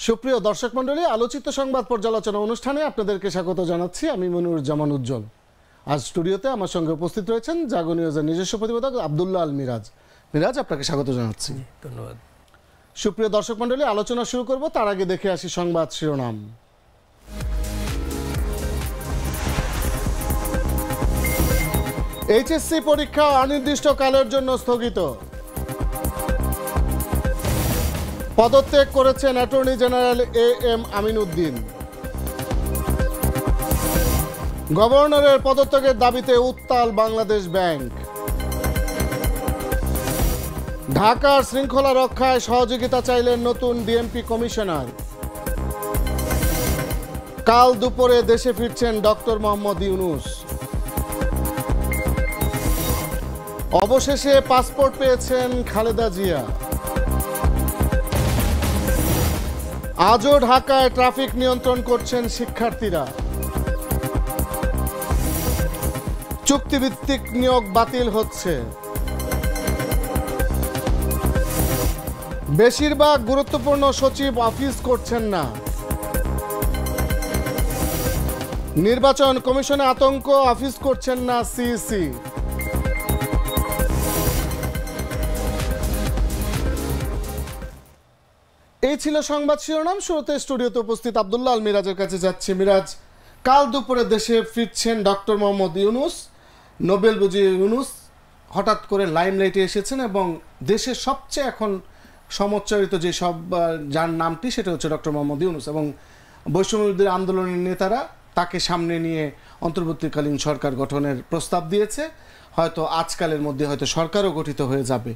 সুপ্রিয় দর্শক মণ্ডলী, আলোচিত সংবাদ পর্যালোচনা অনুষ্ঠানে আপনাদেরকে স্বাগত জানাচ্ছি। আমি মনিরুজ্জামান উজ্জ্বল। আজ স্টুডিওতে আমার সঙ্গে উপস্থিত রয়েছেন জাগো নিউজের নিজস্ব প্রতিবেদক আব্দুল্লাহ আল মিরাজ। মিরাজ, আপনাকে স্বাগত জানাচ্ছি। ধন্যবাদ। সুপ্রিয় দর্শক মণ্ডলী, আলোচনা শুরু করব, তার আগে দেখে আসি সংবাদ শিরোনাম। এইচএসসি পরীক্ষা অনির্দিষ্টকালের জন্য স্থগিত। পদত্যাগ করেছেন attorney general M Amin Uddin. গভর্নরের পদত্যাগের দাবিতে উত্তাল বাংলাদেশ ব্যাংক। ঢাকার শৃঙ্খলা রক্ষায় সহযোগিতা চাইলেন নতুন ডিএমপি কমিশনার। কাল দুপুরে দেশে ফিরছেন ডক্টর মোহাম্মদ ইউনূস। অবশেষে পাসপোর্ট পেয়েছেন খালেদা জিয়া। আজও ঢাকায় ট্রাফিক নিয়ন্ত্রণ করছেন শিক্ষার্থীরা। চুক্তিভিত্তিক নিয়োগ বাতিল হচ্ছে। বেশিরভাগ গুরুত্বপূর্ণ সচিব অফিস করছেন না। নির্বাচন কমিশনে আতঙ্ক, অফিস করছেন না সিইসি। এই ছিল সংবাদ শিরোনাম। শুরুতে স্টুডিওতে উপস্থিত আব্দুল্লাহ আল মিরাজের কাছে যাচ্ছি। মিরাজ, কাল দুপুরে দেশে ফিরছেন ডক্টর মোহাম্মদ ইউনূস। নোবেল বুঝি ইউনূস হঠাৎ করে লাইমলাইটে এসেছেন এবং দেশের সবচেয়ে এখন সমচ্চারিত যে সব যার নামটি, সেটা হচ্ছে ডক্টর মোহাম্মদ ইউনূস। এবং বৈষম্যবিরোধী আন্দোলনের নেতারা তাকে সামনে নিয়ে অন্তর্বর্তীকালীন সরকার গঠনের প্রস্তাব দিয়েছে। হয়তো আজকালের মধ্যে হয়তো সরকারও গঠিত হয়ে যাবে।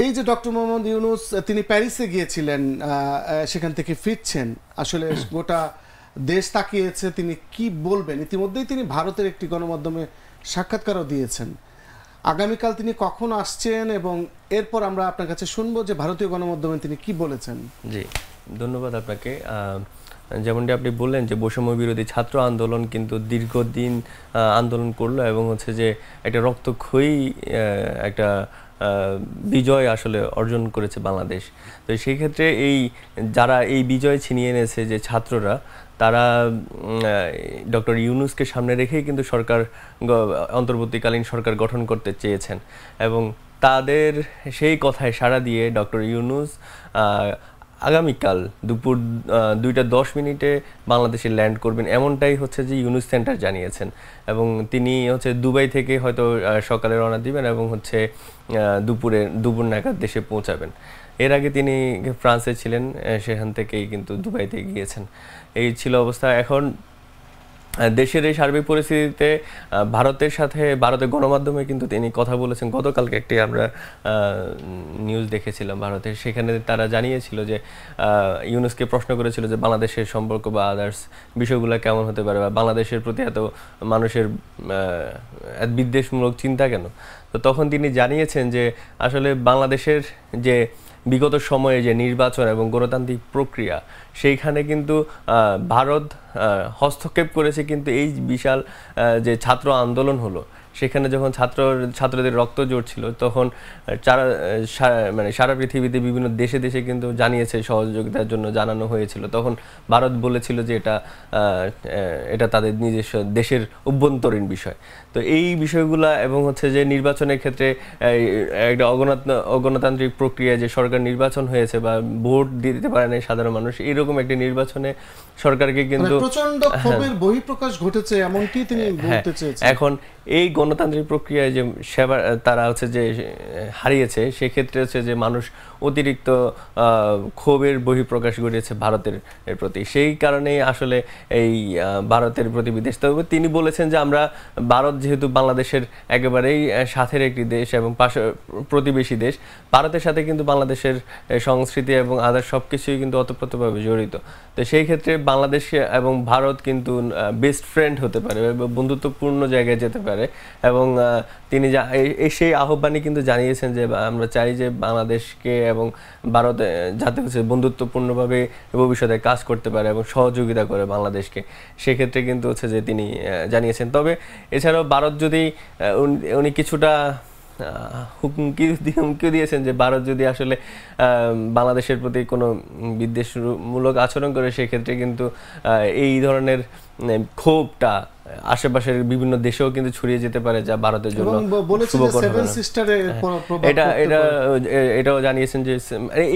এই যে ডক্টর মোহাম্মদ ইউনূস, তিনি প্যারিসে গিয়েছিলেন, সেখান থেকে ফিরছেন, আসলে গোটা দেশ তাকিয়েছে তিনি কি বলবেন। ইতিমধ্যেই তিনি ভারতের একটি গণমাধ্যমে সাক্ষাৎকারও দিয়েছেন। আগামীকাল তিনি কখন আসছেন এবং এরপর আমরা আপনার কাছে শুনবো যে ভারতীয় গণমাধ্যমে তিনি কি বলেছেন। জি, ধন্যবাদ আপনাকে। যেমনটি আপনি বললেন যে বৈষম্য বিরোধী ছাত্র আন্দোলন কিন্তু দীর্ঘদিন আন্দোলন করলো এবং হচ্ছে যে একটা রক্তক্ষয়ী একটা বিজয় আসলে অর্জন করেছে বাংলাদেশ। তো সেই ক্ষেত্রে যারা এই বিজয় ছিনিয়ে এনেছে যে ছাত্ররা, তারা ডক্টর ইউনূসকে সামনে রেখেই কিন্তু অন্তর্বর্তীকালীন সরকার গঠন করতে চেয়েছেন এবং তাদের সেই কথায় সাড়া দিয়ে ডক্টর ইউনূস আগামীকাল দুপুর 2:10 বাংলাদেশে ল্যান্ড করবেন, এমনটাই হচ্ছে যে ইউনূস সেন্টার জানিয়েছেন। এবং তিনি হচ্ছে দুবাই থেকে হয়তো সকালে রওনা দিবেন এবং হচ্ছে দুপুর নাগাদ দেশে পৌঁছাবেন। এর আগে তিনি ফ্রান্সে ছিলেন, সেখান থেকেই কিন্তু দুবাইতে গিয়েছেন। এই ছিল অবস্থা। এখন দেশের এই সার্বিক পরিস্থিতিতে ভারতের গণমাধ্যমে কিন্তু তিনি কথা বলেছেন। গতকালকে একটি আমরা নিউজ দেখেছিলাম ভারতের, সেখানে তারা জানিয়েছিল যে ইউনূসকে প্রশ্ন করেছিল যে বাংলাদেশের সম্পর্ক বা আদার্স বিষয়গুলো কেমন হতে পারে, বা বাংলাদেশের প্রতি এত মানুষের বিদ্বেষমূলক চিন্তা কেন। তো তখন তিনি জানিয়েছেন যে আসলে বাংলাদেশের যে বিগত সময়ে যে নির্বাচন এবং গণতান্ত্রিক প্রক্রিয়া, সেইখানে কিন্তু ভারত হস্তক্ষেপ করেছে। কিন্তু এই বিশাল যে ছাত্র আন্দোলন হলো, সেখানে যখন ছাত্রদের রক্ত জড়ছিল, তখন সারা পৃথিবীতে বিভিন্ন দেশে কিন্তু জানিয়েছে, সহযোগিতার জন্য জানানো হয়েছিল। তখন ভারত বলেছিল যে এটা তাদের নিজস্ব দেশের অভ্যন্তরীণ বিষয়। তো এই বিষয়গুলা এবং হচ্ছে যে নির্বাচনের ক্ষেত্রে একটা অগণতান্ত্রিক প্রক্রিয়া, যে সরকার নির্বাচন হয়েছে বা ভোট দিতে পারে না সাধারণ মানুষ, এরকম একটা নির্বাচনে সরকারকে কিন্তু প্রচন্ড ক্ষোভের বহিঃপ্রকাশ ঘটেছে, এমনটি তিনি বলতে চেয়েছেন। এখন এই গণতান্ত্রিক প্রক্রিয়ায় যে তারা হচ্ছে যে হারিয়েছে, সেক্ষেত্রে হচ্ছে যে মানুষ অতিরিক্ত ক্ষোভের বহিঃপ্রকাশ ঘটিয়েছে ভারতের প্রতি। সেই কারণেই আসলে এই ভারতের প্রতি বিদ্বেষ। তবে তিনি বলেছেন যে ভারত যেহেতু বাংলাদেশের একেবারেই সাথের একটি দেশ এবং প্রতিবেশী দেশ, ভারতের সাথে কিন্তু বাংলাদেশের সংস্কৃতি এবং আদার সব কিছুই কিন্তু ওতপ্রোতভাবে জড়িত। তো সেই ক্ষেত্রে বাংলাদেশ এবং ভারত কিন্তু বেস্ট ফ্রেন্ড হতে পারে, বন্ধুত্বপূর্ণ জায়গায় যেতে পারে। এবং তিনি সেই আহ্বানই কিন্তু জানিয়েছেন যে আমরা চাই যে বাংলাদেশকে এবং ভারত যাতে হচ্ছে বন্ধুত্বপূর্ণভাবে ভবিষ্যতে কাজ করতে পারে এবং সহযোগিতা করে বাংলাদেশকে, সেক্ষেত্রে কিন্তু হচ্ছে যে তিনি জানিয়েছেন। তবে এছাড়াও ভারত যদি উনি কিছুটা হুমকি দিয়েছেন যে ভারত যদি আসলে বাংলাদেশের প্রতি কোনো বিদ্বেষমূলক আচরণ করে, সেক্ষেত্রে কিন্তু এই ধরনের ক্ষোভটা আশেপাশের বিভিন্ন দেশেও কিন্তু ছড়িয়ে যেতে পারে, যা ভারতের জন্য শুভকর হবে না। এটা এটা এটাও জানিয়েছেন যে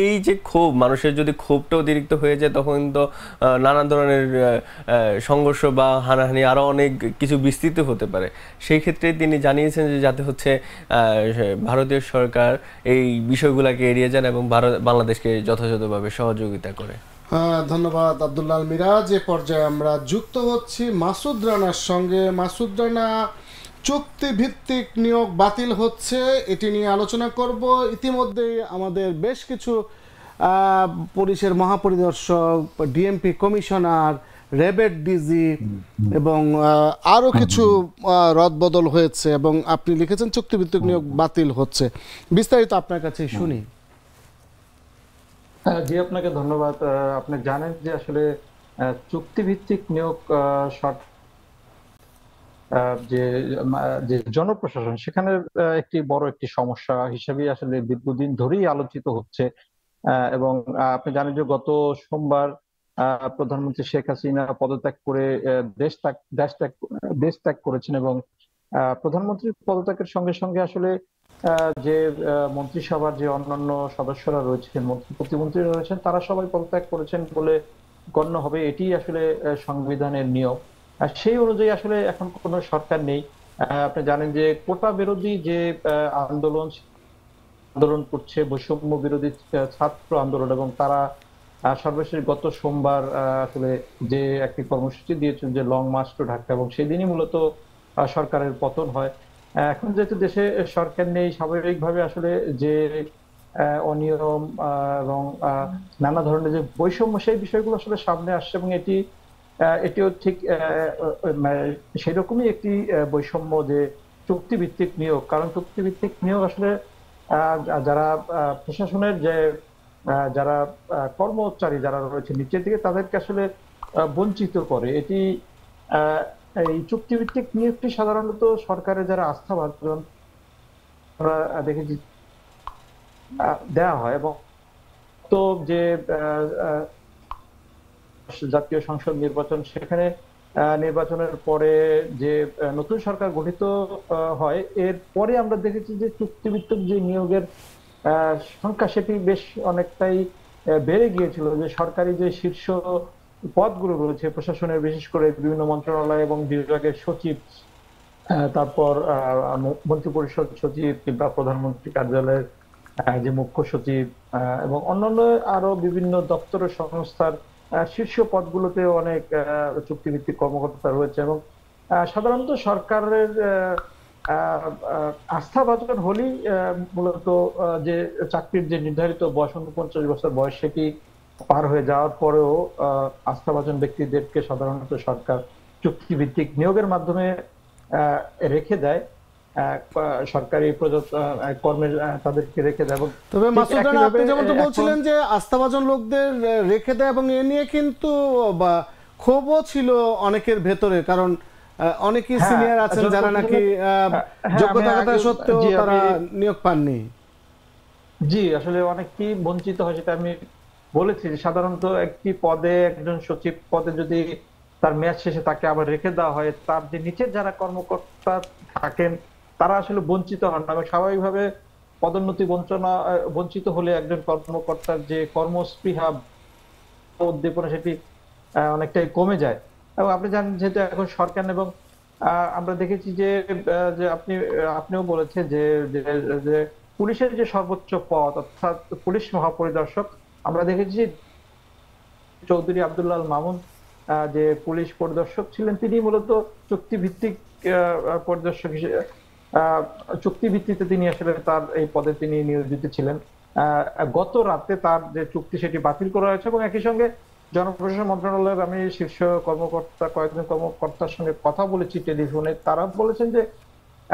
এই যে ক্ষোভ, মানুষের যদি ক্ষোভটা অতিরিক্ত হয়ে যায়, তখন তো নানান ধরনের সংঘর্ষ বা হানাহানি আরো অনেক কিছু বিস্তৃত হতে পারে। সেই ক্ষেত্রে তিনি জানিয়েছেন যে যাতে হচ্ছে ভারতীয় সরকার এই বিষয়গুলোকে এড়িয়ে যান এবং বাংলাদেশকে যথাযথভাবে সহযোগিতা করে। ধন্যবাদ আব্দুল্লাহ আল মিরাজ। এ পর্যায়ে আমরা যুক্ত হচ্ছি মাসুদ রানার সঙ্গে। মাসুদ রানা, চুক্তিভিত্তিক নিয়োগ বাতিল হচ্ছে, এটি নিয়ে আলোচনা করব। ইতিমধ্যেই আমাদের বেশ কিছু পুলিশের মহাপরিদর্শক, ডিএমপি কমিশনার, র্যাবের ডিজি এবং আরও কিছু রদবদল হয়েছে, এবং আপনি লিখেছেন চুক্তিভিত্তিক নিয়োগ বাতিল হচ্ছে। বিস্তারিত আপনার কাছে শুনি। জি, আপনাকে ধন্যবাদ। আপনি জানেন যে আসলে চুক্তিভিত্তিক নিয়োগ যে যে জনপ্রশাসন, সেখানে একটি বড় একটি সমস্যা হিসেবে আসলে দীর্ঘদিন ধরেই আলোচিত হচ্ছে। এবং আপনি জানেন যে গত সোমবার প্রধানমন্ত্রী শেখ হাসিনা পদত্যাগ করে দেশ ত্যাগ করেছেন, এবং প্রধানমন্ত্রীর পদত্যাগের সঙ্গে সঙ্গে আসলে যে মন্ত্রিসভার যে অন্যান্য সদস্যরা রয়েছেন, মন্ত্রী প্রতিমন্ত্রী রয়েছেন, তারা সবাই পদত্যাগ করেছেন বলে গণ্য হবে। এটি আসলে সংবিধানের নিয়ম। আর সেই অনুযায়ী আসলে এখন কোনো সরকার নেই। আপনি জানেন যে কোটা বিরোধী যে আন্দোলন আন্দোলন করছে, বৈষম্য বিরোধী ছাত্র আন্দোলন, এবং তারা সর্বশেষ গত সোমবার আসলে যে একটি কর্মসূচি দিয়েছেন যে লং মার্চ টু ঢাকা, এবং সেদিনই মূলত সরকারের পতন হয়। এখন যেহেতু দেশে সরকার নেই, স্বাভাবিকভাবে আসলে যে অনিয়ম এবং নানা ধরনের যে বৈষম্য, সেই বিষয়গুলো আসলে সামনে আসছে, এবং এটিও ঠিক সেরকমই একটি বৈষম্য যে চুক্তিভিত্তিক নিয়োগ। কারণ চুক্তিভিত্তিক নিয়োগ আসলে যারা প্রশাসনের যে যারা কর্মচারী যারা রয়েছে নিচের দিকে, তাদেরকে আসলে বঞ্চিত করে। এটি এই চুক্তিভিত্তিক নিয়োগটি সাধারণত সরকারের যারা আস্থাভাজন আমরা দেখেছি দেওয়া হয়, এবং তো যে জাতীয় সংসদ নির্বাচন, সেখানে নির্বাচনের পরে যে নতুন সরকার গঠিত হয়, এর পরে আমরা দেখেছি যে চুক্তিভিত্তিক যে নিয়োগের সংখ্যা, সেটি বেশ অনেকটাই বেড়ে গিয়েছিল। যে সরকারি যে শীর্ষ পদগুলো রয়েছে প্রশাসনের, বিশেষ করে বিভিন্ন মন্ত্রণালয় এবং বিভাগের সচিব, তারপর মন্ত্রিপরিষদ সচিব, কিংবা প্রধানমন্ত্রী কার্যালয়ের যে মুখ্য সচিব, এবং অন্যান্য আরো বিভিন্ন দপ্তর সংস্থার শীর্ষ পদগুলোতে অনেক চুক্তিভিত্তিক কর্মকর্তা রয়েছে। এবং সাধারণত সরকারের আস্থাভাজন হলেই মূলত যে চাকরির যে নির্ধারিত বয়স 49 বছর বয়স, সেটি পার হয়ে যাওয়ার পরেও আস্থাভাজন ব্যক্তিদেরকে সাধারণত সরকার চুক্তিভিত্তিক নিয়োগের মাধ্যমে রেখে দেয়, সরকারি কর্মের তাদেরকে রেখে দেয়। তবে মাসুদ রানা, আপনি যেমনটা বলছিলেন যে আস্থাভাজন লোকদের রেখে দেয়, এবং এ নিয়ে কিন্তু ক্ষোভও ছিল অনেকের ভেতরে, কারণ অনেকেই সিনিয়র আছেন যারা নাকি যোগ্যতা থাকা সত্ত্বেও তারা নিয়োগ পাননি। জি, আসলে অনেকেই বঞ্চিত হয়, সেটা আমি বলেছি। সাধারণত একটি পদে, একজন সচিব পদে যদি তার মেয়াদ শেষে তাকে আবার রেখে দেওয়া হয়, তার যে নিচের যারা কর্মকর্তা থাকেন তারা আসলে বঞ্চিত হন না। স্বাভাবিকভাবে পদোন্নতি বঞ্চিত হলে একজন কর্মকর্তার যে কর্মস্পৃহা, উদ্দীপনা, সেটি অনেকটাই কমে যায়। এবং আপনি জানেন যেহেতু এখন সরকার, এবং আমরা দেখেছি যে আপনিও বলেছেন যে পুলিশের যে সর্বোচ্চ পদ, অর্থাৎ পুলিশ মহাপরিদর্শক, আমরা দেখেছি চৌধুরী আব্দুল্লাহ আল মামুন যে পুলিশ পরিদর্শক ছিলেন, তিনি মূলত চুক্তিভিত্তিক পরিদর্শক হিসেবে, চুক্তিভিত্তিতে তিনি আসলে তার এই পদে তিনি নিয়োজিত ছিলেন। গত রাতে তার যে চুক্তি, সেটি বাতিল করা হয়েছে, এবং একই সঙ্গে জনপ্রশাসন মন্ত্রণালয়ের আমি শীর্ষ কয়েকজন কর্মকর্তার সঙ্গে কথা বলেছি টেলিফোনে। তারা বলেছেন যে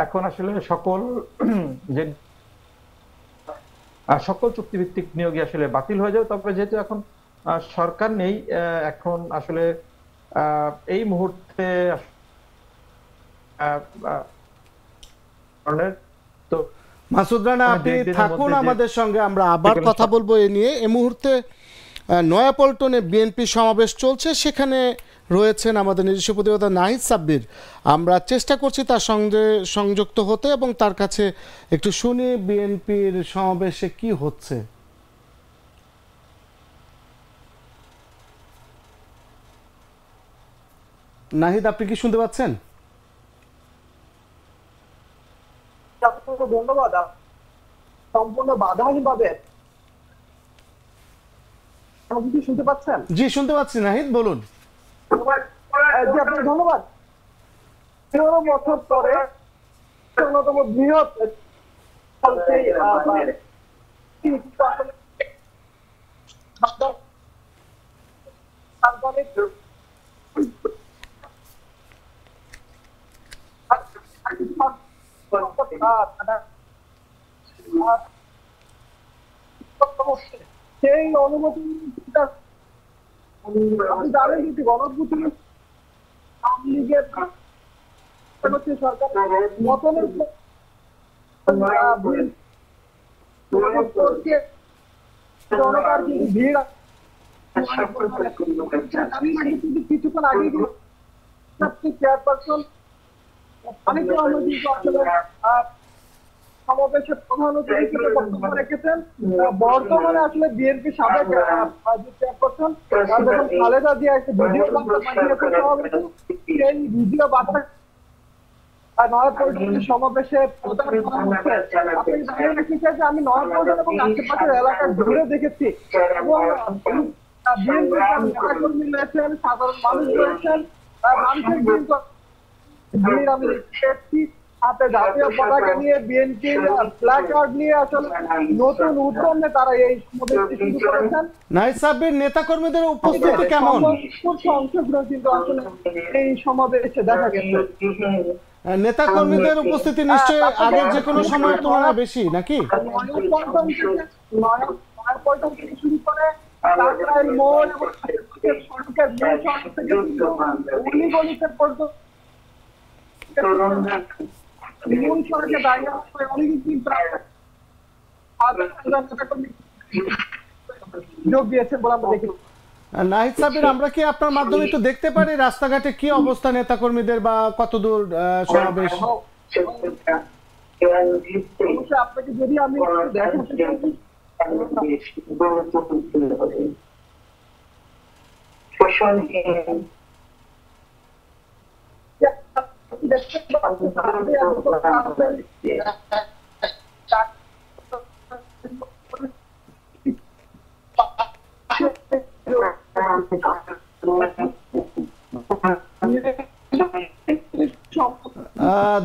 এখন আসলে সকল চুক্তিভিত্তিক নিয়োগই আসলে বাতিল হয়ে যাবে। তবে যেহেতু এখন সরকার নেই, এখন আসলে এই মুহূর্তে তো মাসুদ রানা, মানে আপনি দুই একদিনের থাকুন মধ্যে যে আমাদের সঙ্গে, আমরা আবার যেকোনো কথা বলবো এ নিয়ে। এই মুহূর্তে নয়াপল্টনে বিএনপি সমাবেশ চলছে, সেখানে রয়েছেন আমাদের নিজস্ব প্রতিবেদক নাহিদ সাব্বির। আমরা চেষ্টা করছি তার সঙ্গে সংযুক্ত হতে এবং তার কাছে একটু শুনি বিএনপির সমাবেশে কি হচ্ছে। নাহিদ, আপনি কি শুনতে পাচ্ছেন? ধন্যবাদ। সম্পূর্ণ বাধাহীনভাবে আপনি কি শুনতে পাচ্ছেন? জি, শুনতে পাচ্ছি নাহিদ, বলুন। জি, আপনাকে ধন্যবাদ। 13 বছর পরে অন্যতম বৃহৎ সেই অনুমতি আপনি জানেন যে গণঅভ্যুত্থান আওয়ামী লীগের সরকার পতনের জনতার কিন্তু ভিড় কিছুক্ষণ আগে চেয়ারপারসন অনেকে সমাবেশের প্রধান অতিথি হিসেবে বক্তব্য রেখেছেন। বর্তমানে আসলে বিএনপি সাবেক চেয়ারপারসন যখন খালেদা জিয়া একটা ভিডিও বার্তা পাঠিয়েছে সমাবেশে, সেই ভিডিও বার্তা নয়াপল্টনের সমাবেশে প্রচার করা হচ্ছে। আপনি জানেন যে আমি নয়াপল্টন এবং আশেপাশের এলাকা ঘুরে দেখেছি এবং বিএনপির নেতাকর্মী রয়েছেন, সাধারণ মানুষ রয়েছেন, মানুষের কিন্তু আমি দেখছি হাতে জাতীয় পতাকা নিয়ে, বিএনপির প্ল্যাকার্ড নিয়ে আসলে নতুন উদ্যমে তারা এই সমাবেশটি শুরু করেছেন। নাহিদ সাব্বির, নেতাকর্মীদের উপস্থিতি কেমন? অংশগ্রহণ কিন্তু আসলে এই সমাবেশে দেখা গেছে। নেতাকর্মীদের উপস্থিতি নিশ্চয়ই আগের যে কোনো সময়ের তুলনায় বেশি নাকি? নয়াপল্টন থেকে শুরু করে কাকরাইল মোড় এবং সড়কের মেন সড়ক থেকে অলিগলিতে পর্যন্ত মূল সড়কে দাঁড়িয়ে অনেকদিন প্রায় যোগ দিয়েছেন বলে আমরা দেখি। নাহিদ সাব্বির, আমরা কি আপনার মাধ্যমে একটু দেখতে পারি রাস্তাঘাটে কি অবস্থা নেতাকর্মীদের বা কতদূর সমাবেশ? আপনাকে যদি আমি দেখাতে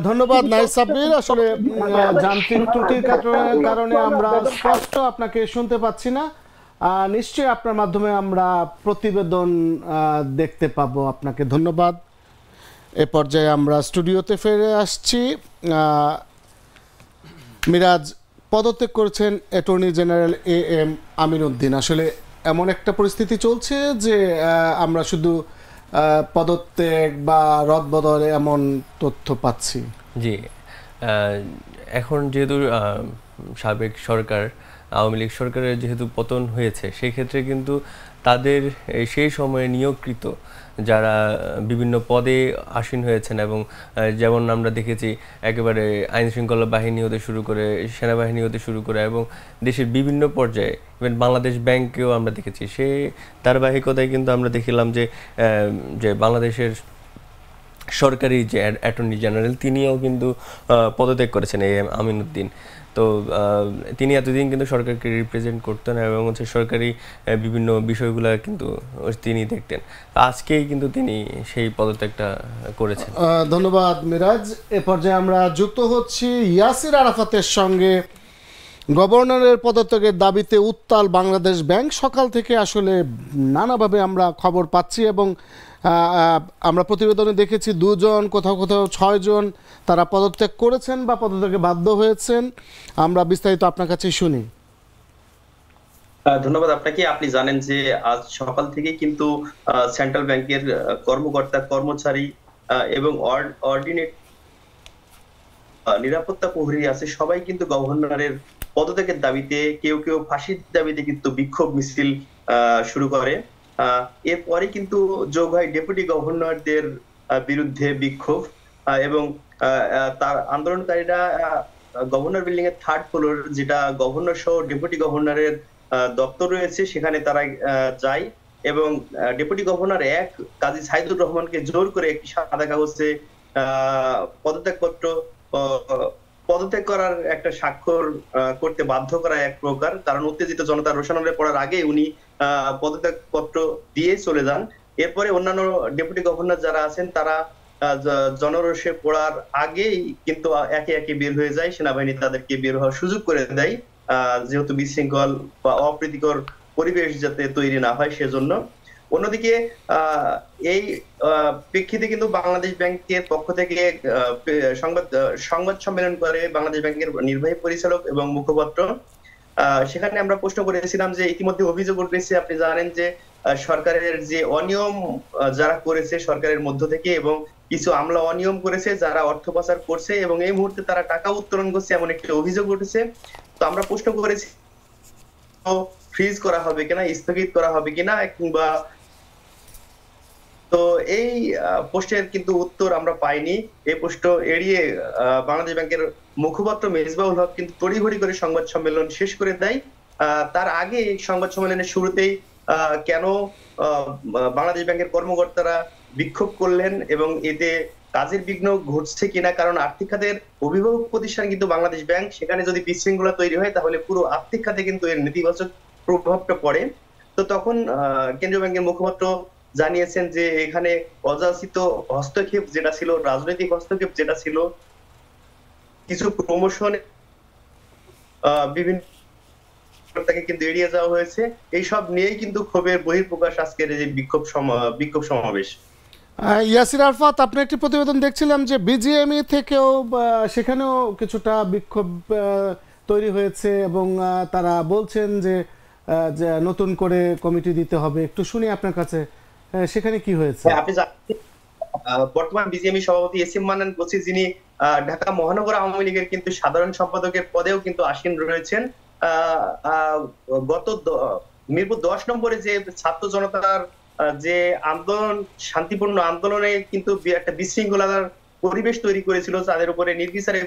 ধন্যবাদ নাহিদ সাব্বির। আসলে যান্ত্রিক ত্রুটির কারণে আমরা স্পষ্ট আপনাকে শুনতে পাচ্ছি না। নিশ্চয়ই আপনার মাধ্যমে আমরা প্রতিবেদন দেখতে পাবো। আপনাকে ধন্যবাদ। এ পর্যায়ে আমরা স্টুডিওতে ফিরে আসছি। মিরাজ, পদত্যাগ করেছেন অ্যাটর্নি জেনারেল AM আমির উদ্দিন। আসলে এমন একটা পরিস্থিতি চলছে যে আমরা শুধু পদত্যাগ বা রদবদল এমন তথ্য পাচ্ছি। জি, এখন যেহেতু সাবেক সরকার আওয়ামী লীগ সরকারের যেহেতু পতন হয়েছে, সেই ক্ষেত্রে কিন্তু তাদের সেই সময়ে নিয়োগকৃত যারা বিভিন্ন পদে আসীন হয়েছেন এবং যেমন আমরা দেখেছি একেবারে আইন শৃঙ্খলা বাহিনী হতে শুরু করে সেনাবাহিনী হতে শুরু করে এবং দেশের বিভিন্ন পর্যায়ে ইভেন বাংলাদেশ ব্যাংকেও আমরা দেখেছি, সেই ধারাবাহিকতায় কিন্তু আমরা দেখলাম যে বাংলাদেশের সরকারি যে অ্যাটর্নি জেনারেল তিনিও কিন্তু পদত্যাগ করেছেন AM আমির উদ্দিন। তো তিনি এতদিন কিন্তু সরকারকে রিপ্রেজেন্ট করতেন এবং হচ্ছে সরকারি বিভিন্ন বিষয়গুলো কিন্তু তিনি দেখতেন। আজকেই কিন্তু তিনি সেই পদত্যাগটা করেছেন। ধন্যবাদ মিরাজ। এ পর্যায়ে আমরা যুক্ত হচ্ছি ইয়াসির আরাফাতের সঙ্গে। গভর্নরের পদত্যাগের দাবিতে উত্তাল বাংলাদেশ ব্যাংক। সকাল থেকে আসলে নানাভাবে আমরা খবর পাচ্ছি এবং আমরা প্রতিবেদনে দেখেছি 2 জন, কোথাও কোথাও 6 জন তারা পদত্যাগ করেছেন বা পদত্যাগে বাধ্য হয়েছেন। আমরা বিস্তারিত আপনার কাছে শুনি। ধন্যবাদ আপনাকে। আপনি জানেন যে আজ সকাল থেকে কিন্তু সেন্ট্রাল ব্যাংকের কর্মকর্তা কর্মচারী এবং অর্ডিনেট নিরাপত্তা প্রহরী আছে, সবাই কিন্তু গভর্নরের পদত্যাগের দাবিতে, কেউ কেউ ফাঁসির দাবিতে কিন্তু বিক্ষোভ মিছিল শুরু করে। এরপরে কিন্তু যোগ হয় ডেপুটি গভর্নরদের বিরুদ্ধে বিক্ষোভ, এবং তার আন্দোলনকারীরা গভর্নর বিল্ডিং এর 3rd ফ্লোর, যেটা গভর্নর সহ ডেপুটি গভর্নরের দপ্তর রয়েছে, সেখানে তারা যায় এবং ডেপুটি গভর্নর কাজী সাইদুর রহমানকে জোর করে একটি সাদা কাগজে পদত্যাগ করার একটা স্বাক্ষর করতে বাধ্য করা এক প্রকার, কারণ উত্তেজিত জনতার রোষানলে পড়ার আগে উনি পদত্যাগ পত্র দিয়ে চলে যান। এরপরে অন্যান্য ডেপুটি গভর্নর যারা আছেন তারা জনরোষে পড়ার আগেই কিন্তু একে একে বের হয়ে যায়, সেনাবাহিনী তাদেরকে বের হওয়ার সুযোগ করে দেয়, যেহেতু বিশৃঙ্খল বা অপ্রীতিকর পরিবেশ যাতে তৈরি না হয় সেজন্য। অন্যদিকে এই প্রেক্ষিতে কিন্তু বাংলাদেশ ব্যাংকের পক্ষ থেকে সংবাদ সম্মেলন করে বাংলাদেশ ব্যাংকের নির্বাহী পরিচালক এবং মুখপাত্র। সেখানে আমরা প্রশ্ন করেছিলাম যে ইতিমধ্যে অভিযোগ উঠেছে, আপনি জানেন যে সরকারের যে অনিয়ম যারা করেছে সরকারের মধ্য থেকে, এবং কিছু আমলা অনিয়ম করেছে যারা অর্থ পাচার করছে এবং এই মুহূর্তে তারা টাকা উত্তোলন করছে, এমন একটি অভিযোগ উঠেছে। তো আমরা প্রশ্ন করেছি ফ্রিজ করা হবে কিনা, স্থগিত করা হবে কিনা, কিংবা তো এই প্রশ্নের কিন্তু উত্তর আমরা পাইনি। এই প্রশ্ন এড়িয়ে বাংলাদেশ ব্যাংকের মুখপাত্র মেজবাউল হক কিন্তু তড়িঘড়ি করে সংবাদ সম্মেলন শেষ করে দেয়। তার আগে সংবাদ সম্মেলনের শুরুতেই কেন বাংলাদেশ ব্যাংকের কর্মকর্তারা বিক্ষোভ করলেন এবং এতে কাজের বিঘ্ন ঘটছে কিনা, কারণ আর্থিক খাতের অভিভাবক প্রতিষ্ঠান কিন্তু বাংলাদেশ ব্যাংক, সেখানে যদি বিশৃঙ্খলা তৈরি হয় তাহলে পুরো আর্থিক খাতে কিন্তু এর নেতিবাচক প্রভাবটা পড়ে। তো তখন কেন্দ্রীয় ব্যাংকের মুখপাত্র জানিয়েছেন যে এখানে অযাচিত হস্তক্ষেপ যেটা ছিল, রাজনৈতিক হস্তক্ষেপ যেটা ছিল, কিছু প্রমোশন বিভিন্ন তাকে কিন্তু এড়িয়ে যাওয়া হয়েছে, এইসব নিয়েই কিন্তু ক্ষোভের বহিঃপ্রকাশ আজকের এই বিক্ষোভ সমাবেশ। ইয়াসির আরাফাত, আপনি একটি প্রতিবেদন দেখছিলাম যে বিজিএমই থেকেও সেখানেও কিছুটা বিক্ষোভ তৈরি হয়েছে এবং তারা বলছেন যে নতুন করে কমিটি দিতে হবে। একটু শুনি আপনার কাছে সেখানে কি হয়েছে। আপনি জানেন বর্তমান বিজিএমই সভাপতি এসএম মান্নান কোসি, যিনি ঢাকা মহানগর আওয়ামী লীগের কিন্তু সাধারণ সম্পাদকের পদেও কিন্তু আসীন রয়েছেন, গত মিরপুর 10 নম্বরে যে ছাত্র জনতার যে আন্দোলন, শান্তিপূর্ণ আন্দোলনে কিন্তু একটা বিশৃঙ্খলার পরিবেশ তৈরি করেছিল, তাদের উপরে নির্বিচারে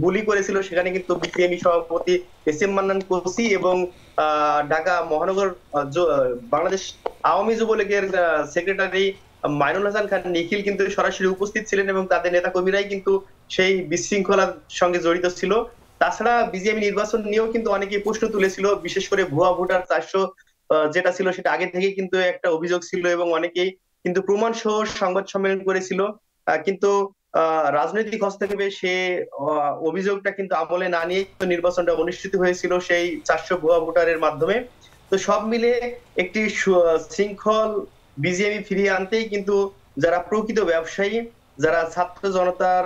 গুলি করেছিল, সেখানে কিন্তু বিজিএমই সভাপতি এসএম মান্নান কোসি এবং ঢাকা মহানগর বাংলাদেশ আওয়ামী যুবলীগের সেক্রেটারি মাইনুল হাসান খান নিখিল কিন্তু সরাসরি উপস্থিত ছিলেন এবং তাদের নেতা কর্মীরাই কিন্তু সেই বিশৃঙ্খলার সঙ্গে জড়িত ছিল। তাছাড়া বিজিএমই নির্বাচন নিয়েও কিন্তু অনেকেই প্রশ্ন তুলেছিল, বিশেষ করে ভুয়া ভোটার 400 যেটা ছিল সেটা আগে থেকে কিন্তু একটা অভিযোগ ছিল এবং অনেকেই কিন্তু প্রমাণ সহ সংবাদ সম্মেলন করেছিল, কিন্তু রাজনৈতিক হস্তক্ষেপে সে অভিযোগটা কিন্তু আমলে না নিয়ে নির্বাচনটা অনুষ্ঠিত হয়েছিল সেই 400 ভুয়া ভোটারের মাধ্যমে। তো সব মিলে একটি শৃঙ্খল বিজিএমই ফিরিয়ে আনতেই কিন্তু যারা প্রকৃত ব্যবসায়ী, যারা ছাত্র জনতার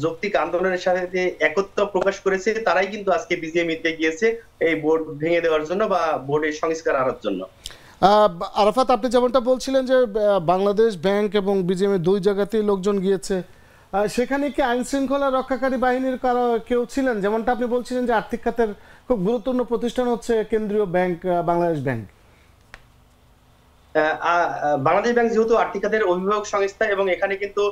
যৌক্তিক আন্দোলনের সাথে একত্র প্রকাশ করেছে, তারাই কিন্তু আজকে বিজিএমইতে গিয়েছে এই বোর্ড ভেঙে দেওয়ার জন্য বা বোর্ডের সংস্কার আনার জন্য। আরাফাত, আপনি যেমনটা বলছিলেন যে বাংলাদেশ ব্যাংক এবং বিজিএমই দুই জায়গাতেই লোকজন গিয়েছে, সেখানে কি আইন শৃঙ্খলা রক্ষাকারী বাহিনীর কারো কেউ ছিলেন? যেমনটা আপনি বলছিলেন যে আর্থিক খাতের খুব গুরুত্বপূর্ণ প্রতিষ্ঠান হচ্ছে কেন্দ্রীয় bank Bangladesh bank. Bangladesh bank যেহেতু আর্থিক খাতের অভিভাবক সংস্থা এবং এখানে কিন্তু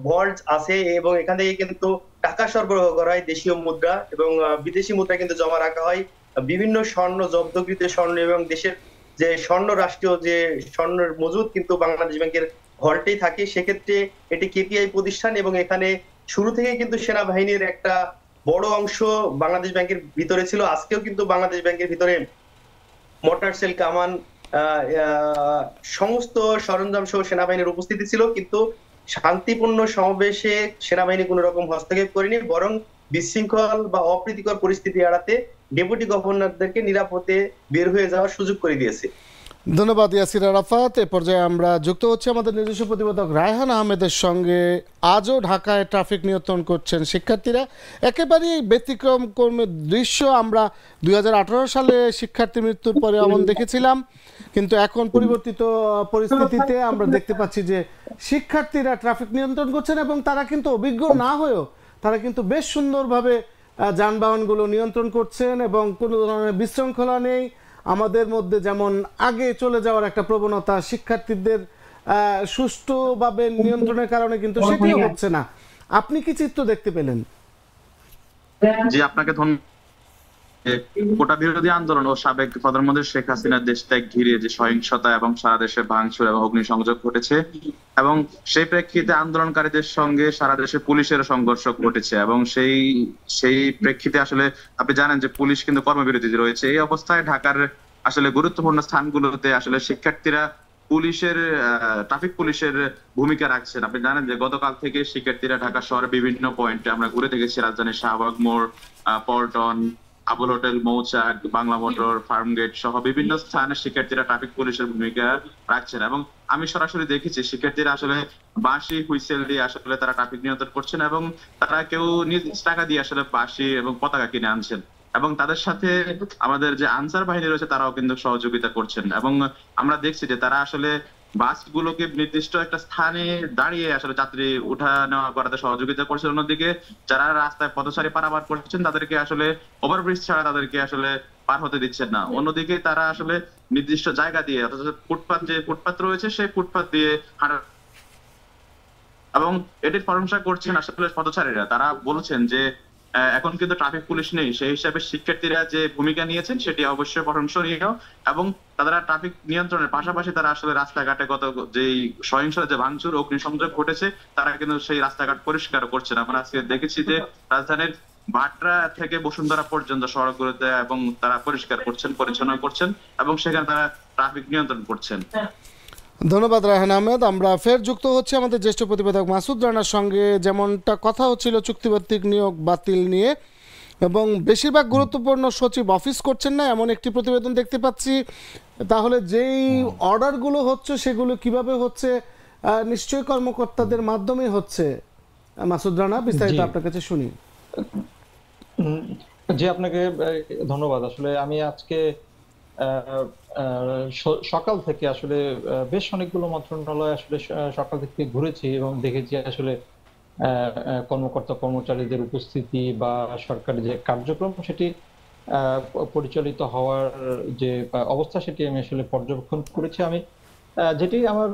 ভল্ট আছে এবং এখান থেকে কিন্তু টাকা সরবরাহ করা হয়, দেশীয় মুদ্রা এবং বিদেশি মুদ্রা কিন্তু জমা রাখা হয়, বিভিন্ন স্বর্ণ, জব্দকৃত স্বর্ণ এবং দেশের যে স্বর্ণ, রাষ্ট্রীয় যে স্বর্ণের মজুদ কিন্তু বাংলাদেশ ব্যাংকের ভল্টেই থাকে। সেক্ষেত্রে এটি কেপিআই প্রতিষ্ঠান এবং এখানে শুরু থেকে কিন্তু সেনাবাহিনীর একটা বড় অংশ বাংলাদেশ ব্যাংকের ভিতরে ছিল। আজকেও কিন্তু বাংলাদেশ ব্যাংকের ভিতরে মোটর সেল, কামান, সমস্ত সরঞ্জাম সহ সেনাবাহিনীর উপস্থিতি ছিল, কিন্তু শান্তিপূর্ণ সমাবেশে সেনাবাহিনী কোন রকম হস্তক্ষেপ করেনি, বরং বিশৃঙ্খল বা অপ্রীতিকর পরিস্থিতি এড়াতে ডেপুটি গভর্নরদেরকে নিরাপদে বের হয়ে যাওয়ার সুযোগ করে দিয়েছে। ধন্যবাদ ইয়াসির আরাফাত। এ পর্যায়ে আমরা যুক্ত হচ্ছে আমাদের নিজস্ব প্রতিবেদক রায়হান আহমেদের সঙ্গে। আজও ঢাকায় ট্রাফিক নিয়ন্ত্রণ করছেন শিক্ষার্থীরা। একেবারেই ব্যতিক্রম কর্মের দৃশ্য আমরা 2018 সালে শিক্ষার্থী মৃত্যুর পরে এমন দেখেছিলাম, কিন্তু এখন পরিবর্তিত পরিস্থিতিতে আমরা দেখতে পাচ্ছি যে শিক্ষার্থীরা ট্রাফিক নিয়ন্ত্রণ করছেন এবং তারা কিন্তু অভিজ্ঞ না হয়েও তারা কিন্তু বেশ সুন্দরভাবে যানবাহনগুলো নিয়ন্ত্রণ করছেন এবং কোনো ধরনের বিশৃঙ্খলা নেই। আমাদের মধ্যে যেমন আগে চলে যাওয়ার একটা প্রবণতা, শিক্ষার্থীদের সুষ্ঠুভাবে নিয়ন্ত্রণের কারণে কিন্তু সেটিও হচ্ছে না। আপনি কি চিত্র দেখতে পেলেন? জি, আপনাকে ধন্যবাদ। কোটা বিরোধী আন্দোলন ও সাবেক প্রধানমন্ত্রী শেখ হাসিনার দেশ ত্যাগ ঘিরে যে সহিংসতা এবং সারা দেশে ভাঙচুর এবং অগ্নিসংযোগ ঘটেছে, এবং সেই প্রেক্ষিতে আন্দোলনকারীদের সঙ্গে সারা দেশে পুলিশের সংঘর্ষ ঘটেছে, এবং সেই প্রেক্ষিতে আসলে আপনি জানেন যে পুলিশ কিন্তু কর্মবিরতি রয়েছে। এই অবস্থায় ঢাকার আসলে গুরুত্বপূর্ণ স্থানগুলোতে আসলে শিক্ষার্থীরা ট্রাফিক পুলিশের ভূমিকা রাখছেন। আপনি জানেন যে গতকাল থেকে শিক্ষার্থীরা ঢাকা শহরের বিভিন্ন পয়েন্টে আমরা ঘুরে দেখেছি, রাজধানীর শাহবাগ মোড়, পল্টন, আবুল হোটেল, মৌচাক, বাংলা মোটর, ফার্মগেট সহ বিভিন্ন স্থানে শিক্ষার্থীরা ট্রাফিক পুলিশের ভূমিকা রাখছেন। এবং আমি সরাসরি দেখেছি শিক্ষার্থীরা আসলে বাঁশি, হুইসেল দিয়ে আসলে তারা ট্রাফিক নিয়ন্ত্রণ করছেন, এবং তারা কেউ নিজ টাকা দিয়ে আসলে বাঁশি এবং পতাকা কিনে আনছেন, এবং তাদের সাথে আমাদের যে আনসার বাহিনী রয়েছে তারাও কিন্তু সহযোগিতা করছেন। এবং আমরা দেখছি যে তারা আসলে বাসগুলোকে নির্দিষ্ট একটা স্থানে দাঁড়িয়ে আসলে যাত্রী উঠা নেওয়া করাতে সহযোগিতা করছেন। অন্যদিকে যারা রাস্তায় পথচারী পারাপার করছেন তাদেরকে আসলে ওভারব্রিজ ছাড়া তাদেরকে আসলে পার হতে দিচ্ছেন না। অন্যদিকে তারা আসলে নির্দিষ্ট জায়গা দিয়ে, অর্থাৎ ফুটপাত রয়েছে সেই ফুটপাত দিয়ে হাঁটা, এবং এটির প্রশংসা করছেন আসলে পথচারীরা। তারা বলছেন যে এখন কিন্তু ট্রাফিক পুলিশ নেই, সেই হিসাবে শিক্ষার্থীরা যে ভূমিকা নিয়েছেন সেটি অবশ্যই প্রশংসনীয়, এবং তারা ট্রাফিক নিয়ন্ত্রণের পাশাপাশি তারা আসলে রাস্তাঘাটে গত যেই সহিংস যে ভাঙচুর অগ্নিসংযোগ ঘটেছে তারা কিন্তু সেই রাস্তাঘাট পরিষ্কার করছেন। আমরা আজকে দেখেছি যে রাজধানীর ভাটরা থেকে বসুন্ধরা পর্যন্ত সড়কগুলোতে এবং তারা পরিষ্কার করছেন, পরিচ্ছন্ন করছেন, এবং সেখানে তারা ট্রাফিক নিয়ন্ত্রণ করছেন। ধন্যবাদ রায়হান আহমেদ। আমরা ফের যুক্ত হচ্ছে আমাদের জ্যেষ্ঠ প্রতিবেদক মাসুদ রানার সঙ্গে। যেমনটা কথা হচ্ছিল চুক্তিভিত্তিক নিয়োগ বাতিল নিয়ে, এবং বেশিরভাগ গুরুত্বপূর্ণ সচিব অফিস করছেন না এমন একটি প্রতিবেদন দেখতে পাচ্ছি। তাহলে যেই অর্ডারগুলো হচ্ছে সেগুলো কিভাবে হচ্ছে? নিশ্চয়ই কর্মকর্তাদের মাধ্যমে হচ্ছে। মাসুদ রানা, বিস্তারিত আপনার কাছে শুনি। জি, আপনাকে ধন্যবাদ। আসলে আমি আজকে সকাল থেকে আসলে বেশ অনেকগুলো মন্ত্রণালয় আসলে সকাল থেকে ঘুরেছি এবং দেখেছি আসলে কর্মকর্তা কর্মচারীদের উপস্থিতি বা সরকারি যে কার্যক্রম সেটি পরিচালিত হওয়ার যে অবস্থা সেটি আমি আসলে পর্যবেক্ষণ করেছি। আমি যেটি আমার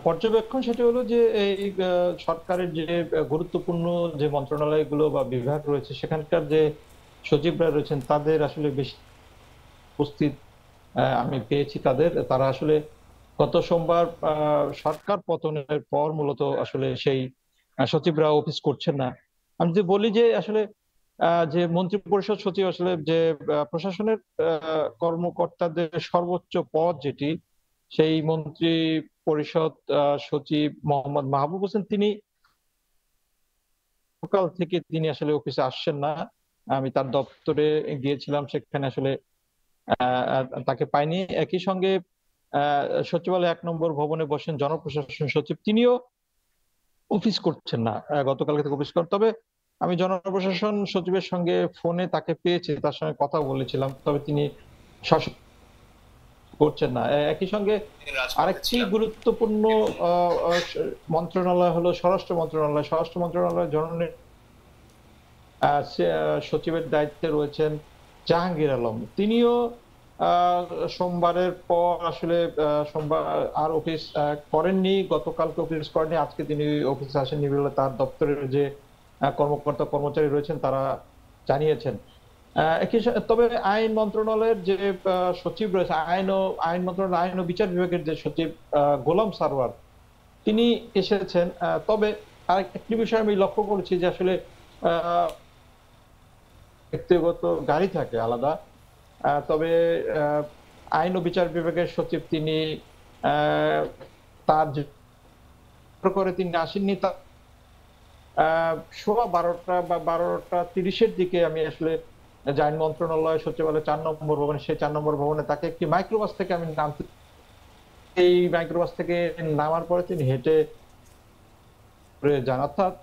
পর্যবেক্ষণ সেটি হলো যে এই সরকারের যে গুরুত্বপূর্ণ যে মন্ত্রণালয়গুলো বা বিভাগ রয়েছে সেখানকার যে সচিবরা রয়েছেন তাদের আসলে বেশি উপস্থিত আমি পেয়েছি। তারা আসলে গত সোমবার সরকার পতনের পর মূলত আসলে সেই সচিবরা অফিস করছেন না। আমি যদি বলি যে আসলে যে মন্ত্রী পরিষদ সচিব আসলে যে প্রশাসনের কর্মকর্তাদের সর্বোচ্চ পদ যেটি, সেই মন্ত্রী পরিষদ সচিব মোহাম্মদ মাহবুব হোসেন তিনি সকাল থেকে তিনি আসলে অফিসে আসছেন না। আমি তার দপ্তরে গিয়েছিলাম, সেখানে আসলে তাকে পাইনি। একই সঙ্গে সচিবালয় 1 নম্বর ভবনে বসেন জনপ্রশাসন সচিব, তিনিও অফিস করছেন না, গতকালকে থেকে অফিস করেন। তবে আমি জনপ্রশাসন সচিবের সঙ্গে ফোনে তাকে পেয়েছি, তার সঙ্গে কথা বলেছিলাম, তবে তিনি করছেন না। একই সঙ্গে আরেকটি গুরুত্বপূর্ণ মন্ত্রণালয় হলো স্বরাষ্ট্র মন্ত্রণালয়। স্বরাষ্ট্র মন্ত্রণালয় সচিবের দায়িত্বে রয়েছেন জাহাঙ্গীর আলম, তিনিও সোমবারের পর আসলে সোমবার আর অফিস করেননি, গতকালকে অফিস করেননি, আজকে তিনি অফিসে আসেননি বলে তার দপ্তরের যে কর্মকর্তা কর্মচারী রয়েছেন তারা জানিয়েছেন। তবে আইন মন্ত্রণালয়ের যে সচিব রয়েছে, আইন মন্ত্রণালয় আইন ও বিচার বিভাগের যে সচিব গোলাম সারওয়ার তিনি এসেছেন। তবে আরেকটি বিষয় আমি লক্ষ্য করেছি যে আসলে ব্যক্তিগত গাড়ি থাকে আলাদা, তবে আইন ও বিচার বিভাগের সচিব তিনি তার করে তিনি আসেননি। সোয়া 12টা বা 12টা 30-এর দিকে আমি আসলে যে আইন মন্ত্রণালয় সচিবালয় 4 নম্বর ভবনে, সেই 4 নম্বর ভবনে তাকে একটি মাইক্রোবাস থেকে আমি নামতে, এই মাইক্রোবাস থেকে নামার পরে তিনি হেঁটে যান। অর্থাৎ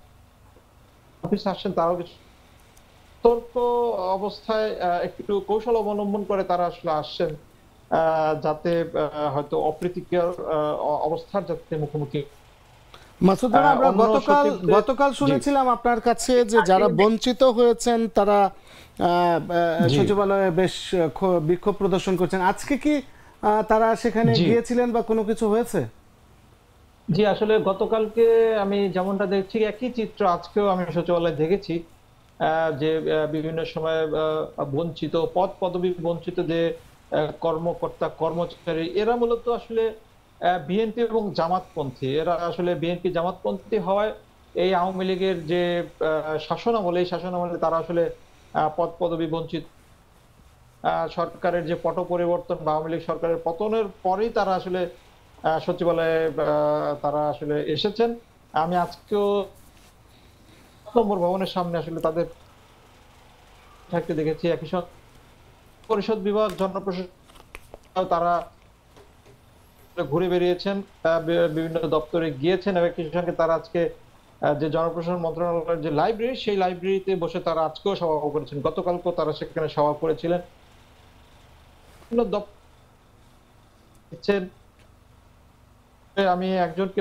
অফিসে আসছেন তারাও কিছু সতর্ক অবস্থায় একটু কৌশল অবলম্বন করে তারা আসলে আসছেন, যাতে হয়তো অপ্রীতিকর অবস্থার যাতে মুখোমুখি। মাসুদ রানা, আমরা গতকাল শুনেছিলাম আপনার কাছে যে যারা বঞ্চিত হয়েছেন তারা সচিবালয়ে বেশ বিক্ষোভ প্রদর্শন করছেন। আজকে কি তারা সেখানে গিয়েছিলেন বা কোনো কিছু হয়েছে? জি, আসলে গতকালকে আমি যেমনটা দেখছি একই চিত্র আজকেও আমি সচিবালয়ে দেখেছি, যে বিভিন্ন সময় বঞ্চিত পদ পদবি বঞ্চিত যে কর্মকর্তা কর্মচারী, এরা মূলত আসলে বিএনপি এবং জামাতপন্থী। এরা আসলে বিএনপি জামাতপন্থী হওয়ায় এই আওয়ামী লীগের যে শাসনামলে, এই শাসনামলে তারা আসলে পদ পদবি বঞ্চিত। সরকারের যে পট পরিবর্তন বা আওয়ামী লীগ সরকারের পতনের পরেই তারা আসলে সচিবালয়ে তারা আসলে এসেছেন। আমি আজকেও নম্বর ভবনের সামনে আসলে তাদের থাকতে দেখেছি। একই সঙ্গে পরিষদ বিভাগ, জনপ্রশাসন তারা ঘুরে বেরিয়েছেন, বিভিন্ন দপ্তরে গিয়েছেন এবং একই সঙ্গে তারা আজকে যে জনপ্রশাসন মন্ত্রণালয়ের যে লাইব্রেরি, সেই লাইব্রেরিতে বসে তারা আজকেও সভা করেছেন। গতকালকেও তারা সেখানে সভা করেছিলেন। আমি একজনকে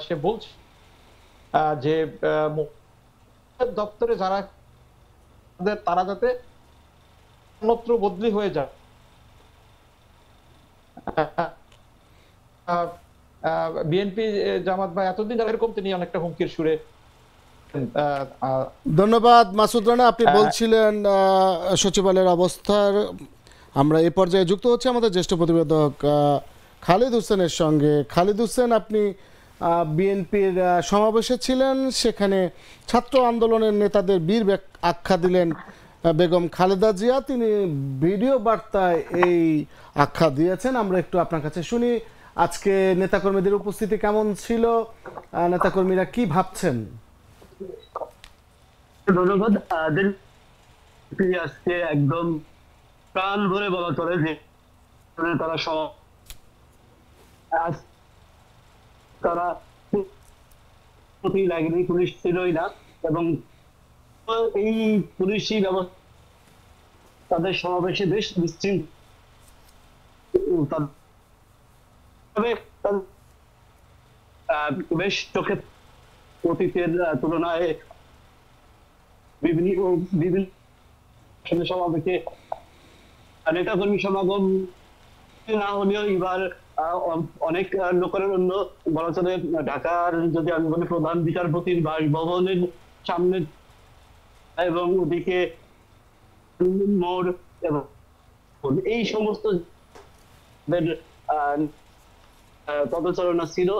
সে বলছে যে দপ্তরে যারা তারা যাতে অন্যত্র বদলি হয়ে যায়। বিএনপি জামাত বা এতদিন এরকম, তিনি অনেকটা হুমকির সুরে। ধন্যবাদ মাসুদ রানা, আপনি বলছিলেন সচিবালয়ের অবস্থার। আমরা এই পর্যায়ে যুক্ত হচ্ছে আমাদের জ্যেষ্ঠ প্রতিবেদক খালিদ হোসেনের সঙ্গে। খালিদ হোসেন, আপনি বিএনপির সমাবেশে ছিলেন, সেখানে ছাত্র আন্দোলনের নেতাদের বীর আখ্যা দিলেন বেগম খালেদা জিয়া। তিনি ভিডিও বার্তায় এই আখ্যা দিয়েছেন, আমরা একটু আপনার কাছে শুনি। আজকে নেতাকর্মীদের উপস্থিতি কেমন ছিল, নেতাকর্মীরা কি ভাবছেন? ধন্যবাদ। আজকে একদম প্রাণ ভরে বলা চলে যে তারা তারা লাগেনি, পুলিশ ছিলই না, এবং এই পুলিশি ব্যবস্থা তাদের সমাবেশে বেশ বিশৃঙ্খল, বেশ চোখে অতীতের তুলনায় বিভিন্ন সমাবেশে নেতাকর্মী সমাগম না হলেও এবার অনেক লোকের অন্য বলা চলে ঢাকার, যদি আমি বলি, প্রধান বিচারপতির বাসভবনের সামনে এবং ওদিকে মোড় এবং এই সমস্ত পদচারণা ছিল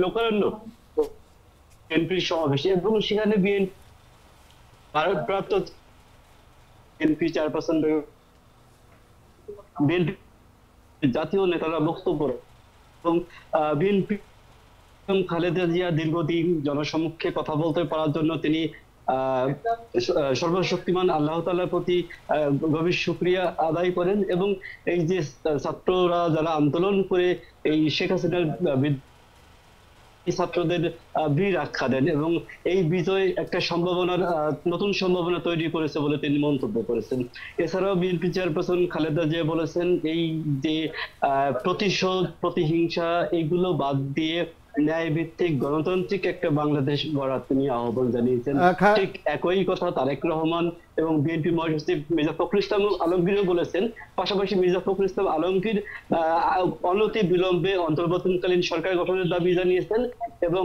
লোকারণ্য বিএনপির সমাবেশে, এবং সেখানে ভারপ্রাপ্ত বিএনপি চেয়ারপারসন বিএনপি জাতীয় নেতারা বক্তব্য, এবং বিএনপি খালেদা জিয়া দীর্ঘদিন জনসমক্ষে কথা বলতে পারার জন্য তিনি সর্বশক্তিমান আল্লাহ তাআলার প্রতি গভীর শুকরিয়া আদায় করেন, এবং এই যে ছাত্ররা যারা আন্দোলন করে এই শেখ হাসিনার ছাত্রদের বীর আখ্যা দেন, এবং এই বিজয় একটা সম্ভাবনার নতুন সম্ভাবনা তৈরি করেছে বলে তিনি মন্তব্য করেছেন। এছাড়াও বিএনপি চেয়ারপারসন খালেদা জিয়া বলেছেন, এই যে প্রতিশোধ, প্রতিহিংসা, এগুলো বাদ দিয়ে ন্যায় ভিত্তিক গণতান্ত্রিক একটা বাংলাদেশ গড়ার তিনি আহ্বান জানিয়েছেন। ঠিক একই কথা তারেক রহমান এবং বিএনপি মহাসচিব মির্জা ফখরুল ইসলাম আলমগীরও বলেছেন। পাশাপাশি মির্জা ফখরুল ইসলাম আলমগীর অনতি বিলম্বে অন্তর্বর্তীকালীন সরকার গঠনের দাবি জানিয়েছেন, এবং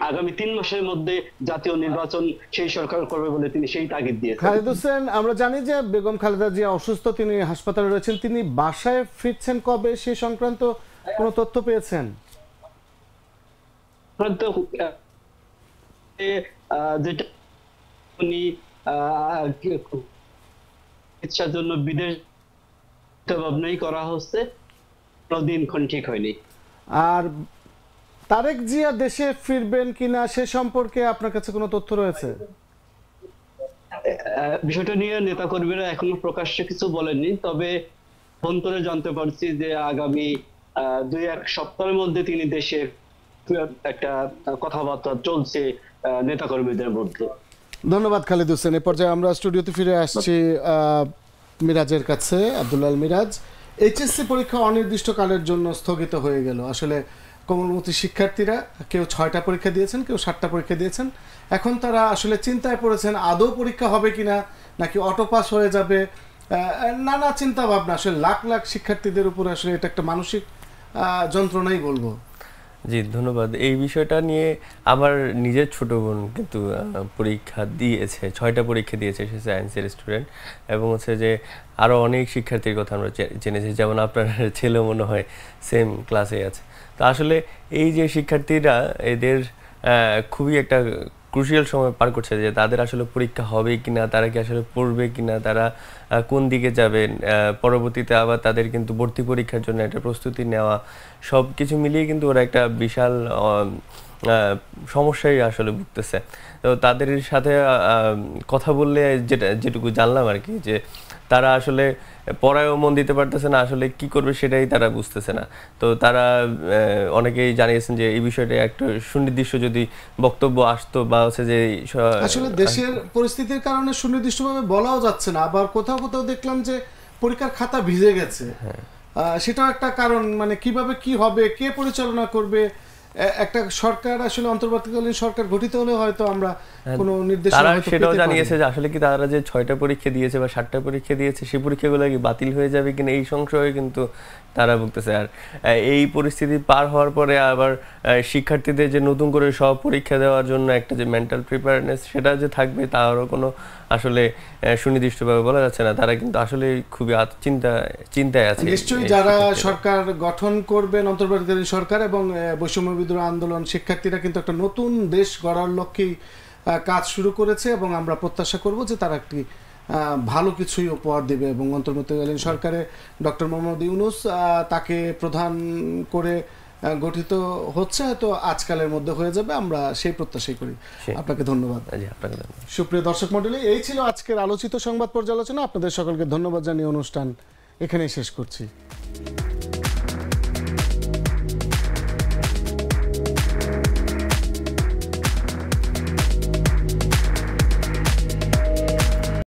আগামী 3 মাসের মধ্যে জাতীয় নির্বাচন সেই সরকার করবে বলে তিনি সেই তাগিদ দিয়েছেন। খালিদ হোসেন, আমরা জানি যে বেগম খালেদা জিয়া অসুস্থ, তিনি হাসপাতালে রয়েছেন। তিনি বাসায় ফিরছেন কবে, সে সংক্রান্ত কোনো তথ্য পেয়েছেন? যেটা উনি চিকিৎসার জন্য বিদেশ ভাবনাই করা হচ্ছে, দিনক্ষণ ঠিক হয়নি। আর তারেক জিয়া দেশে ফিরবেন কিনা সে সম্পর্কে আপনার কাছে কোনো তথ্য রয়েছে? বিষয়টা নিয়ে নেতাকর্মীরা এখনো প্রকাশ্যে কিছু বলেননি, তবে অন্তরে জানতে পারছি যে আগামী 2-1 সপ্তাহের মধ্যে তিনি দেশে একটা কথাবার্তা চলছে নেতাকর্মীদের মধ্যে। ধন্যবাদ খালিদ হোসেন। এ পর্যায়ে আমরা স্টুডিওতে ফিরে আসছি মিরাজের কাছে। আব্দুল্লাহ আল মিরাজ, এইচএসসি পরীক্ষা অনির্দিষ্টকালের জন্য স্থগিত হয়ে গেল। আসলে কোমলমতি শিক্ষার্থীরা কেউ 6টা পরীক্ষা দিয়েছেন, কেউ 7টা পরীক্ষা দিয়েছেন। এখন তারা আসলে চিন্তায় পড়েছেন আদৌ পরীক্ষা হবে কিনা, নাকি অটো পাস হয়ে যাবে। নানা চিন্তা ভাবনা, আসলে লাখ লাখ শিক্ষার্থীদের উপর আসলে এটা একটা মানসিক যন্ত্রণাই বলবো। জি ধন্যবাদ। এই বিষয়টা নিয়ে আমার নিজের ছোট বোন কিন্তু পরীক্ষা দিয়েছে, 6টা পরীক্ষা দিয়েছে, সে সায়েন্সের স্টুডেন্ট। এবং হচ্ছে যে আরও অনেক শিক্ষার্থীর কথা আমরা জেনেছি, যেমন আপনার ছেলে মনে হয় সেম ক্লাসে আছে। তো আসলে এই যে শিক্ষার্থীরা, এদের খুবই একটা ক্রুশিয়াল সময় পার করছে, যে তাদের আসলে পরীক্ষা হবে কিনা, তারা কি আসলে পড়বে কিনা, তারা কোন দিকে যাবেন, পরবর্তীতে আবার তাদের কিন্তু ভর্তি পরীক্ষার জন্য একটা প্রস্তুতি নেওয়া, সব কিছু মিলিয়ে কিন্তু ওরা একটা বিশাল সমস্যায় আসলে ভুগতেছে। তো তাদের সাথে কথা বললে যেটুকু জানলাম আর কি, যে তারা আসলে পড়ায়ও মন দিতে পারতেছে না, আসলে কি করবে সেটাই তারা বুঝতেছে না। তো তারা অনেকেই জানিয়েছেন যে এই বিষয়টা একটা সুনির্দিষ্ট যদি বক্তব্য আসতো, বা হচ্ছে যে আসলে দেশের পরিস্থিতির কারণে সুনির্দিষ্টভাবে বলাও যাচ্ছে না। আবার কোথাও কোথাও দেখলাম যে পরীক্ষার খাতা ভিজে গেছে, সেটাও একটা কারণ। মানে কিভাবে কি হবে, কে পরিচালনা করবে, একটা সরকার আসলে অন্তর্বর্তীকালীন সরকার গঠিত হলে হয়তো আমরা কোনো নির্দেশনা তারা হয়তো সেটাও পেতে জানিয়েছে পারি। যে আসলে কি তারা যে 6টা পরীক্ষা দিয়েছে বা 7টা পরীক্ষা দিয়েছে, সেই পরীক্ষাগুলো কি বাতিল হয়ে যাবে কিনা, এই সংশয়ে কিন্তু তারা ভুগতেছে। আর এই পরিস্থিতি পার হওয়ার পরে আবার শিক্ষার্থীদের যে নতুন করে সব পরীক্ষা দেওয়ার জন্য একটা যে মেন্টাল প্রিপারেনেস, সেটা যে থাকবে তারও কোনো আসলে সুনির্দিষ্টভাবে বলা যাচ্ছে না। তারা কিন্তু আসলে খুবই চিন্তায় আছে। নিশ্চয়ই যারা সরকার গঠন করবেন, অন্তর্বর্তীকালীন সরকার এবং বৈষম্য বিরোধী আন্দোলন শিক্ষার্থীরা কিন্তু একটা নতুন দেশ গড়ার লক্ষ্যেই কাজ শুরু করেছে, এবং আমরা প্রত্যাশা করব যে তারা একটি ভালো কিছুই উপহার দেবে। এবং অন্তর্বর্তীকালীন সরকারে ডক্টর মোহাম্মদ ইউনূস তাকে প্রধান করে গঠিত হচ্ছে, হয়তো আজকালের মধ্যে হয়ে যাবে, আমরা সেই প্রত্যাশাই করি। আপনাকে ধন্যবাদ। সুপ্রিয় দর্শক মণ্ডলী, এই ছিল আজকের আলোচিত সংবাদ পর্যালোচনা। আপনাদের সকলকে ধন্যবাদ জানিয়ে অনুষ্ঠান এখানেই শেষ করছি।